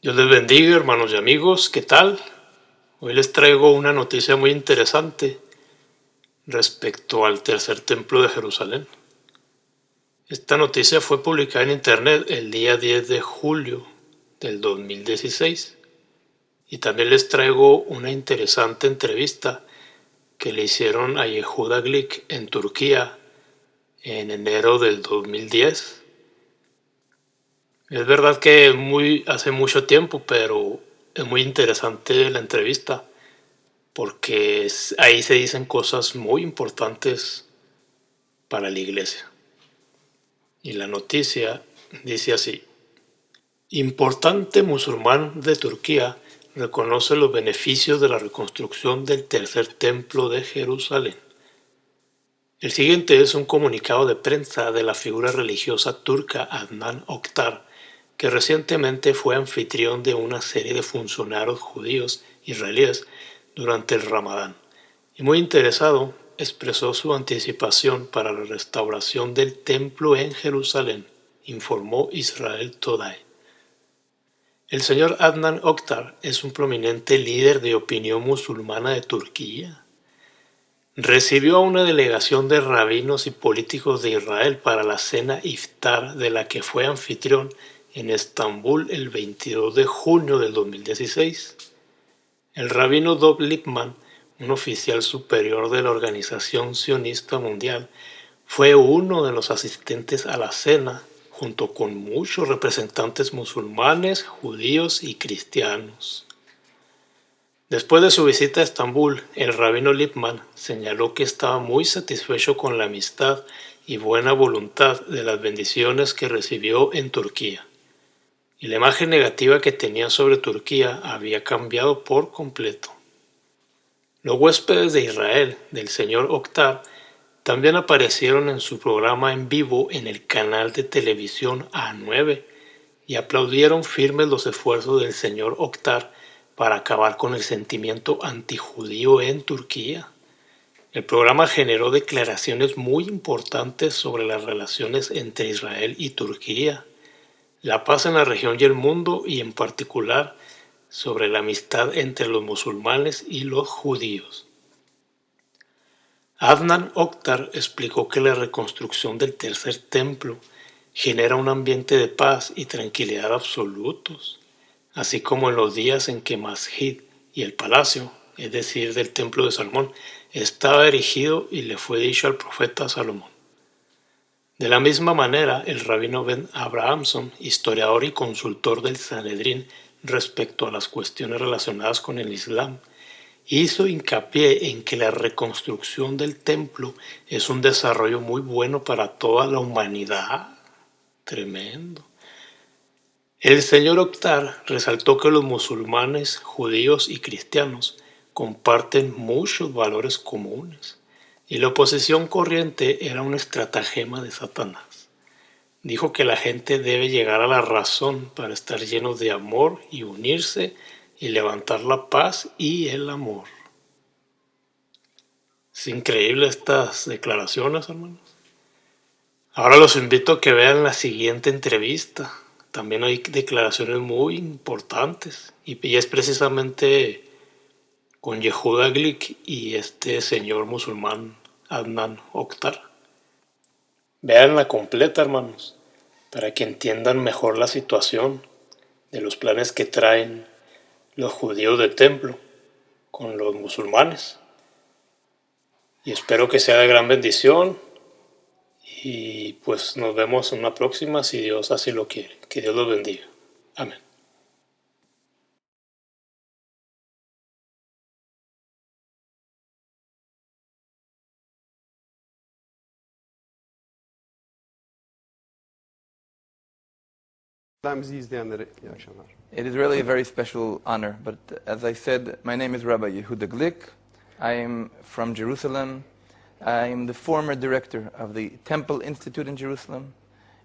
Dios les bendiga, hermanos y amigos, ¿qué tal? Hoy les traigo una noticia muy interesante respecto al Tercer Templo de Jerusalén. Esta noticia fue publicada en internet el día 10 de julio del 2016 y también les traigo una interesante entrevista que le hicieron a Yehuda Glick en Turquía en enero del 2010. Es verdad que hace mucho tiempo, pero es muy interesante la entrevista porque ahí se dicen cosas muy importantes para la Iglesia. Y la noticia dice así: Importante musulmán de Turquía reconoce los beneficios de la reconstrucción del Tercer Templo de Jerusalén. El siguiente es un comunicado de prensa de la figura religiosa turca Adnan Oktar, que recientemente fue anfitrión de una serie de funcionarios judíos israelíes durante el Ramadán, y muy interesado expresó su anticipación para la restauración del templo en Jerusalén, informó Israel Today. El señor Adnan Oktar es un prominente líder de opinión musulmana de Turquía. Recibió a una delegación de rabinos y políticos de Israel para la cena iftar de la que fue anfitrión en Estambul el 22 de junio del 2016. El rabino Dov Lipman, un oficial superior de la Organización Sionista Mundial, fue uno de los asistentes a la cena, junto con muchos representantes musulmanes, judíos y cristianos. Después de su visita a Estambul, el rabino Lipman señaló que estaba muy satisfecho con la amistad y buena voluntad de las bendiciones que recibió en Turquía, y la imagen negativa que tenía sobre Turquía había cambiado por completo. Los huéspedes de Israel del señor Oktar también aparecieron en su programa en vivo en el canal de televisión A9 y aplaudieron firmes los esfuerzos del señor Oktar para acabar con el sentimiento antijudío en Turquía. El programa generó declaraciones muy importantes sobre las relaciones entre Israel y Turquía, la paz en la región y el mundo, y en particular sobre la amistad entre los musulmanes y los judíos. Adnan Oktar explicó que la reconstrucción del Tercer Templo genera un ambiente de paz y tranquilidad absolutos, así como en los días en que Masjid y el palacio, es decir, del Templo de Salomón, estaba erigido y le fue dicho al profeta Salomón. De la misma manera, el rabino Ben Abrahamson, historiador y consultor del Sanedrín respecto a las cuestiones relacionadas con el Islam, hizo hincapié en que la reconstrucción del templo es un desarrollo muy bueno para toda la humanidad. Tremendo. El señor Oktar resaltó que los musulmanes, judíos y cristianos comparten muchos valores comunes, y la oposición corriente era un estratagema de Satanás. Dijo que la gente debe llegar a la razón para estar llenos de amor y unirse y levantar la paz y el amor. Es increíble estas declaraciones, hermanos. Ahora los invito a que vean la siguiente entrevista. También hay declaraciones muy importantes y es precisamente con Yehuda Glick y este señor musulmán Adnan Oktar. Veanla completa, hermanos, para que entiendan mejor la situación de los planes que traen los judíos del templo con los musulmanes. Y espero que sea de gran bendición. Y pues nos vemos en una próxima si Dios así lo quiere. Que Dios los bendiga. Amén. It is really a very special honor, but as I said, my name is Rabbi Yehuda Glick. I am from Jerusalem. I am the former director of the Temple Institute in Jerusalem,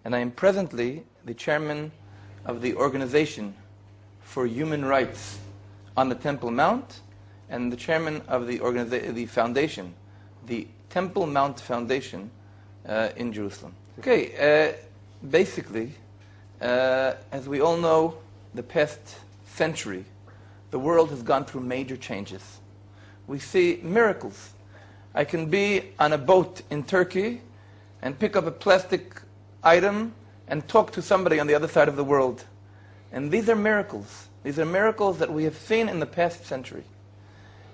and I am presently the chairman of the Organization for Human Rights on the Temple Mount, and the chairman of the foundation, the Temple Mount Foundation in Jerusalem. Okay, basically, as we all know, the past century, the world has gone through major changes. We see miracles. I can be on a boat in Turkey and pick up a plastic item and talk to somebody on the other side of the world. And these are miracles. These are miracles that we have seen in the past century.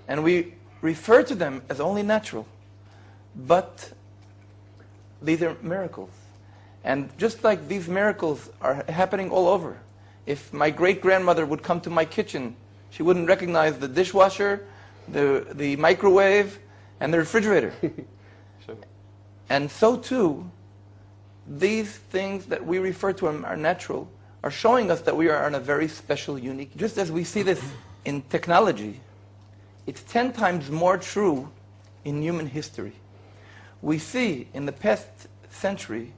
And we refer to them as only natural. But these are miracles. And just like these miracles are happening all over, if my great-grandmother would come to my kitchen, she wouldn't recognize the dishwasher, the microwave, and the refrigerator. Sure. And so too, these things that we refer to are natural, are showing us that we are in a very special, unique. Just as we see this in technology, it's 10 times more true in human history. We see in the past century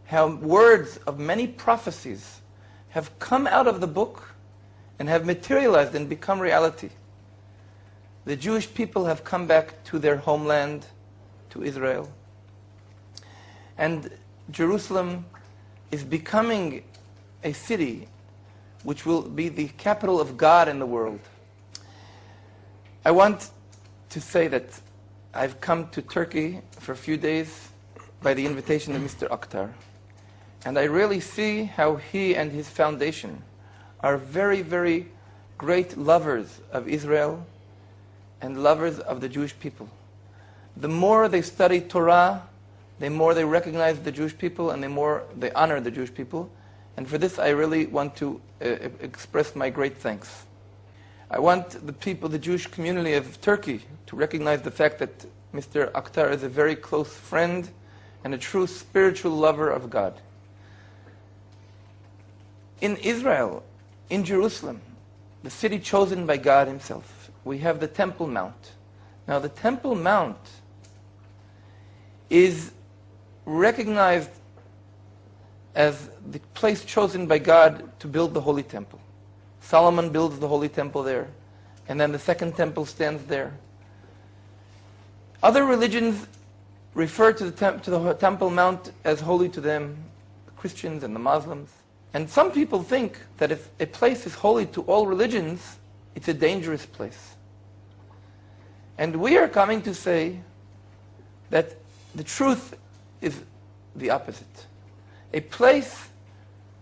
how words of many prophecies have come out of the book and have materialized and become reality. The Jewish people have come back to their homeland, to Israel. And Jerusalem is becoming a city which will be the capital of God in the world. I want to say that I've come to Turkey for a few days by the invitation of Mr. Akhtar. And I really see how he and his foundation are very, very great lovers of Israel and lovers of the Jewish people. The more they study Torah, the more they recognize the Jewish people and the more they honor the Jewish people. And for this I really want to express my great thanks. I want the people, the Jewish community of Turkey, to recognize the fact that Mr. Akhtar is a very close friend and a true spiritual lover of God. In Israel, in Jerusalem, the city chosen by God himself, we have the Temple Mount. Now the Temple Mount is recognized as the place chosen by God to build the Holy Temple. Solomon builds the Holy Temple there, and then the second temple stands there. Other religions refer to the Temple Mount as holy to them, the Christians and the Muslims. And some people think that if a place is holy to all religions, it's a dangerous place. And we are coming to say that the truth is the opposite. A place,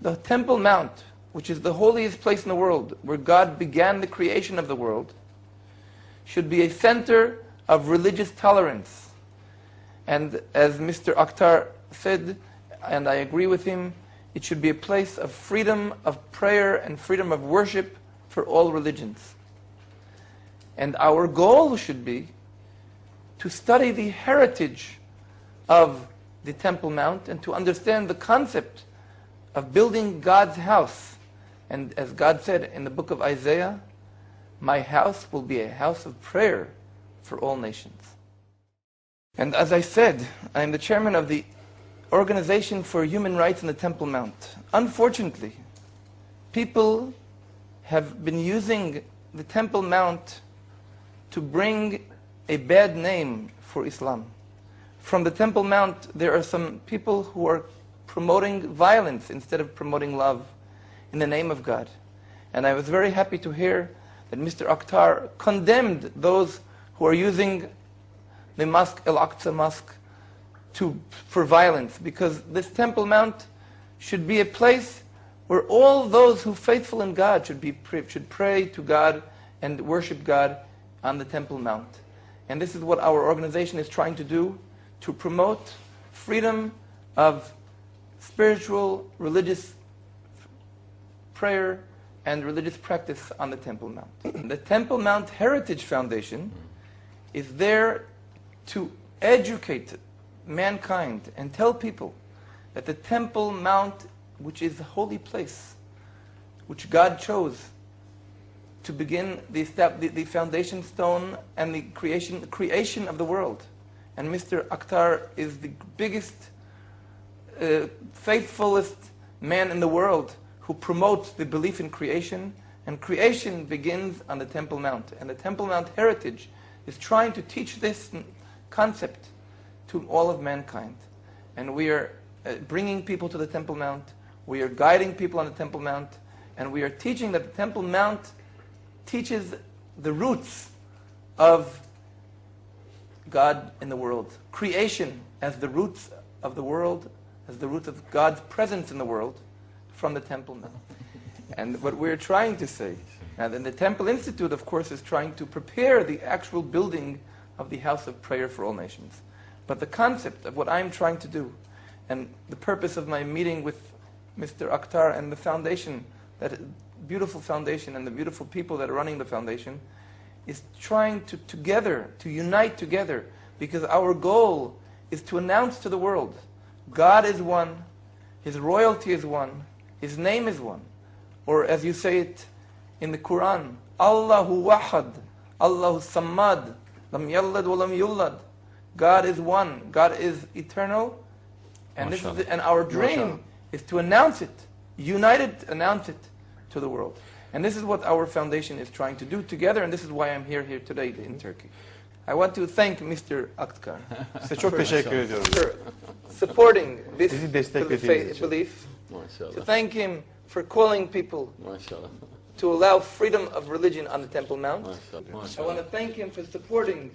the Temple Mount, which is the holiest place in the world, where God began the creation of the world, should be a center of religious tolerance. And as Mr. Akhtar said, and I agree with him, it should be a place of freedom of prayer and freedom of worship for all religions. And our goal should be to study the heritage of the Temple Mount and to understand the concept of building God's house. And as God said in the book of Isaiah, my house will be a house of prayer for all nations. And as I said, I am the chairman of the Organization for Human Rights in the Temple Mount. Unfortunately, people have been using the Temple Mount to bring a bad name for Islam. From the Temple Mount, there are some people who are promoting violence instead of promoting love in the name of God. And I was very happy to hear that Mr. Akhtar condemned those who are using the mosque, Al-Aqsa Mosque, for violence, because this Temple Mount should be a place where all those who are faithful in God should pray to God and worship God on the Temple Mount. And this is what our organization is trying to do, to promote freedom of spiritual, religious prayer and religious practice on the Temple Mount. The Temple Mount Heritage Foundation is there to educate mankind and tell people that the Temple Mount, which is a holy place, which God chose to begin the foundation stone and the creation of the world. And Mr. Akhtar is the biggest, faithfulest man in the world who promotes the belief in creation. And creation begins on the Temple Mount. And the Temple Mount heritage is trying to teach this concept to all of mankind. And we are bringing people to the Temple Mount. We are guiding people on the Temple Mount. And we are teaching that the Temple Mount teaches the roots of God in the world. Creation as the roots of the world, as the roots of God's presence in the world from the Temple Mount. And what we're trying to say, and then the Temple Institute, of course, is trying to prepare the actual building of the house of prayer for all nations. But the concept of what I'm trying to do, and the purpose of my meeting with Mr. Akhtar and the foundation, that beautiful foundation and the beautiful people that are running the foundation, is trying to unite together, because our goal is to announce to the world, God is one, His royalty is one, His name is one. Or as you say it in the Quran, Allahu Wahad, Allahu Samad, Lam Yallad wa Lam Yullad. God is one, God is eternal, and this is and our dream is to announce it, unite it, announce it to the world. And this is what our foundation is trying to do together, and this is why I'm here today in Turkey. I want to thank Mr. Akhtar for supporting this belief, to thank him for calling people to allow freedom of religion on the Temple Mount. I want to thank him for supporting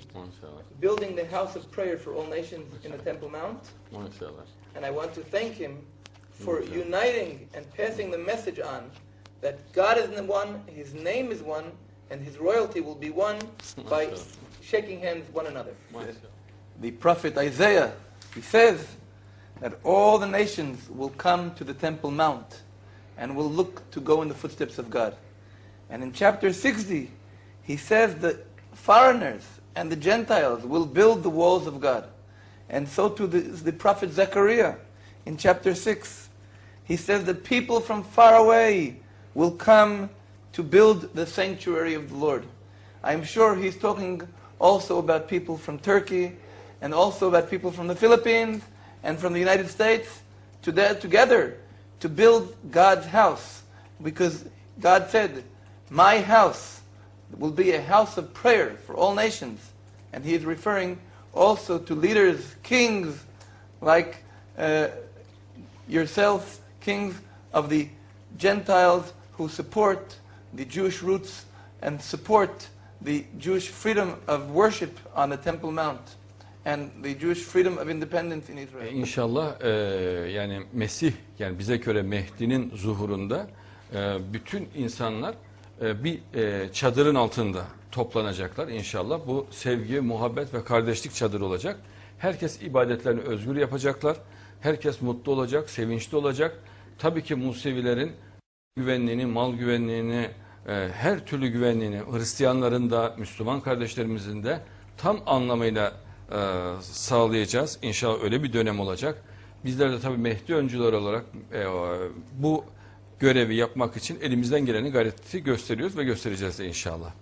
building the house of prayer for all nations in the Temple Mount. And I want to thank him for uniting and passing the message on that God is one, His name is one, and His royalty will be one by shaking hands one another. The prophet Isaiah, he says that all the nations will come to the Temple Mount and will look to go in the footsteps of God. And in chapter 60, he says that foreigners and the Gentiles will build the walls of God. And so too the prophet Zechariah, in chapter 6, he says that people from far away will come to build the sanctuary of the Lord. I'm sure he's talking also about people from Turkey, and also about people from the Philippines, and from the United States, together to build God's house. Because God said, my house will be a house of prayer for all nations. And he is referring also to leaders, kings, like yourself, kings of the Gentiles who support the Jewish roots and support the Jewish freedom of worship on the Temple Mount and the Jewish freedom of independence in Israel. İnşallah yani Mesih, yani bize göre Mehdi'nin zuhurunda bütün insanlar bir çadırın altında toplanacaklar inşallah. Bu sevgi, muhabbet ve kardeşlik çadırı olacak. Herkes ibadetlerini özgür yapacaklar. Herkes mutlu olacak, sevinçli olacak. Tabii ki Musevilerin güvenliğini, mal güvenliğini, her türlü güvenliğini Hristiyanların da, Müslüman kardeşlerimizin de tam anlamıyla sağlayacağız. İnşallah öyle bir dönem olacak. Bizler de tabii Mehdi öncüler olarak bu görevi yapmak için elimizden geleni gayreti gösteriyoruz ve göstereceğiz de inşallah.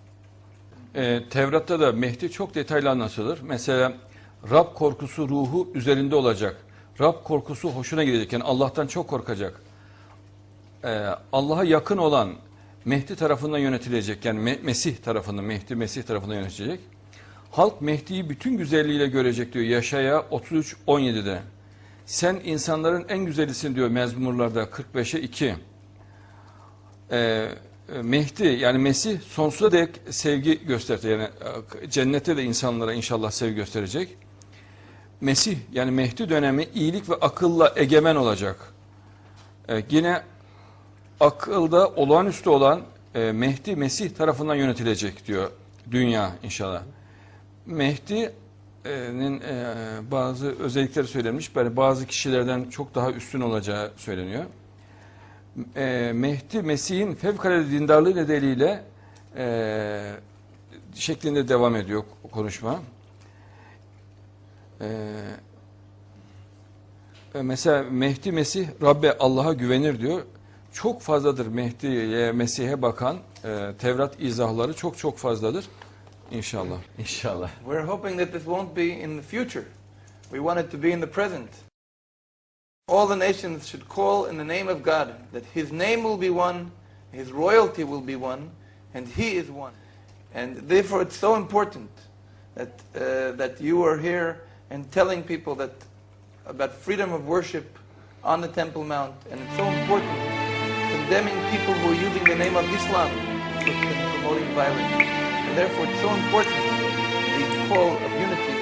Tevrat'ta da Mehdi çok detaylı anlatılır. Mesela Rab korkusu ruhu üzerinde olacak. Rab korkusu hoşuna gidecek. Yani Allah'tan çok korkacak. Allah'a yakın olan Mehdi tarafından yönetilecek. Yani Mesih tarafından, Mehdi Mesih tarafından yönetilecek. Halk Mehdi'yi bütün güzelliğiyle görecek diyor Yaşaya 33:17'de. Sen insanların en güzelisin diyor Mezmurlarda 45'e 2. Mehdi yani Mesih sonsuza dek sevgi gösterecek. Yani cennette de insanlara inşallah sevgi gösterecek. Mesih yani Mehdi dönemi iyilik ve akılla egemen olacak. Yine akılda olağanüstü olan Mehdi Mesih tarafından yönetilecek diyor dünya inşallah. Mehdi'nin bazı özellikleri söylenmiş. Yani bazı kişilerden çok daha üstün olacağı söyleniyor. Mehdi Mesih'in fevkalade dindarlığı nedeniyle şeklinde devam ediyor konuşma. Mesela Mehdi Mesih Rabbe Allah'a güvenir diyor. Çok fazladır Mehdi'ye, Mesih'e bakan Tevrat izahları çok fazladır. İnşallah. İnşallah. We're hoping that this won't be in the future. We want it to be in the present. All the nations should call in the name of God, that His name will be one, His royalty will be one, and He is one. And therefore it's so important that you are here and telling people about freedom of worship on the Temple Mount. And it's so important to condemning people who are using the name of Islam and promoting violence. And therefore it's so important, the call of unity